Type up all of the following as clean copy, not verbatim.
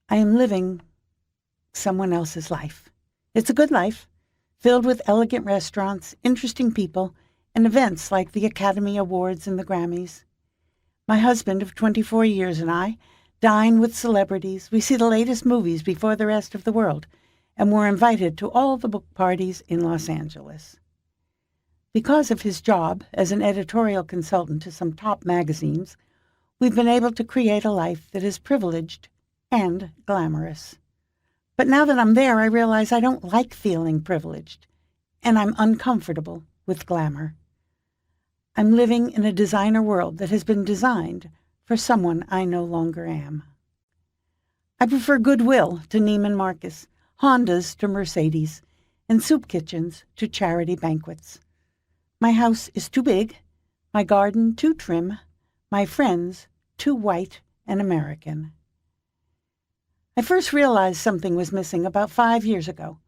I am living someone else's life. It's a good life, filled with elegant restaurants, interesting people, and events like the Academy Awards and the Grammys. My husband of 24 years and I dine with celebrities. We see the latest movies before the rest of the world, and we're invited to all the book parties in Los Angeles. Because of his job as an editorial consultant to some top magazines, we've been able to create a life that is privileged and glamorous. But now that I'm there, I realize I don't like feeling privileged, and I'm uncomfortable with glamour. I'm living in a designer world that has been designed for someone I no longer am. I prefer Goodwill to Neiman Marcus, Hondas to Mercedes, and soup kitchens to charity banquets. My house is too big, my garden too trim, my friends too white and American. I first realized something was missing about 5 years ago,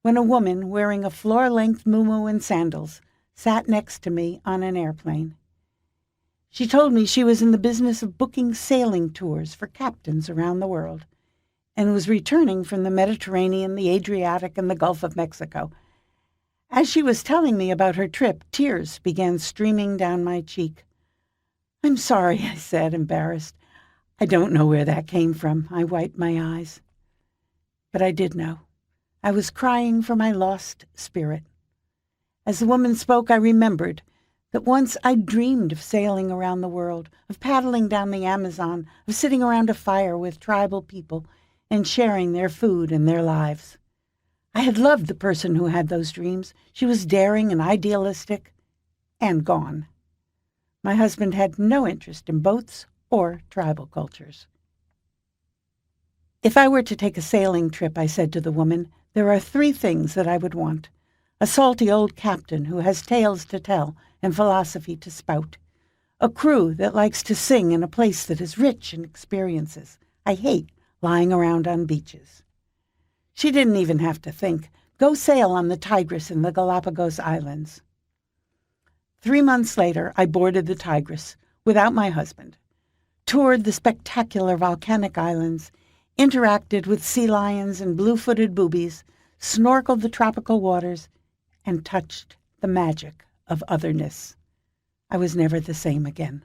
when a woman wearing a floor-length muumuu and sandals sat next to me on an airplane. She told me she was in the business of booking sailing tours for captains around the world, and was returning from the Mediterranean, the Adriatic, and the Gulf of Mexico. As she was telling me about her trip, tears began streaming down my cheek. "I'm sorry," I said, embarrassed. "I don't know where that came from." I wiped my eyes. But I did know. I was crying for my lost spirit. As the woman spoke, I remembered that once I dreamed of sailing around the world, of paddling down the Amazon, of sitting around a fire with tribal people and sharing their food and their lives. I had loved the person who had those dreams. She was daring and idealistic, and gone. My husband had no interest in boats or tribal cultures. "If I were to take a sailing trip," I said to the woman, "there are 3 things that I would want. A salty old captain who has tales to tell and philosophy to spout. A crew that likes to sing in a place that is rich in experiences. I hate lying around on beaches." She didn't even have to think. Go sail on the Tigris in the Galapagos Islands. 3 months later, I boarded the Tigris without my husband, toured the spectacular volcanic islands, interacted with sea lions and blue-footed boobies, snorkeled the tropical waters, and touched the magic of otherness. I was never the same again.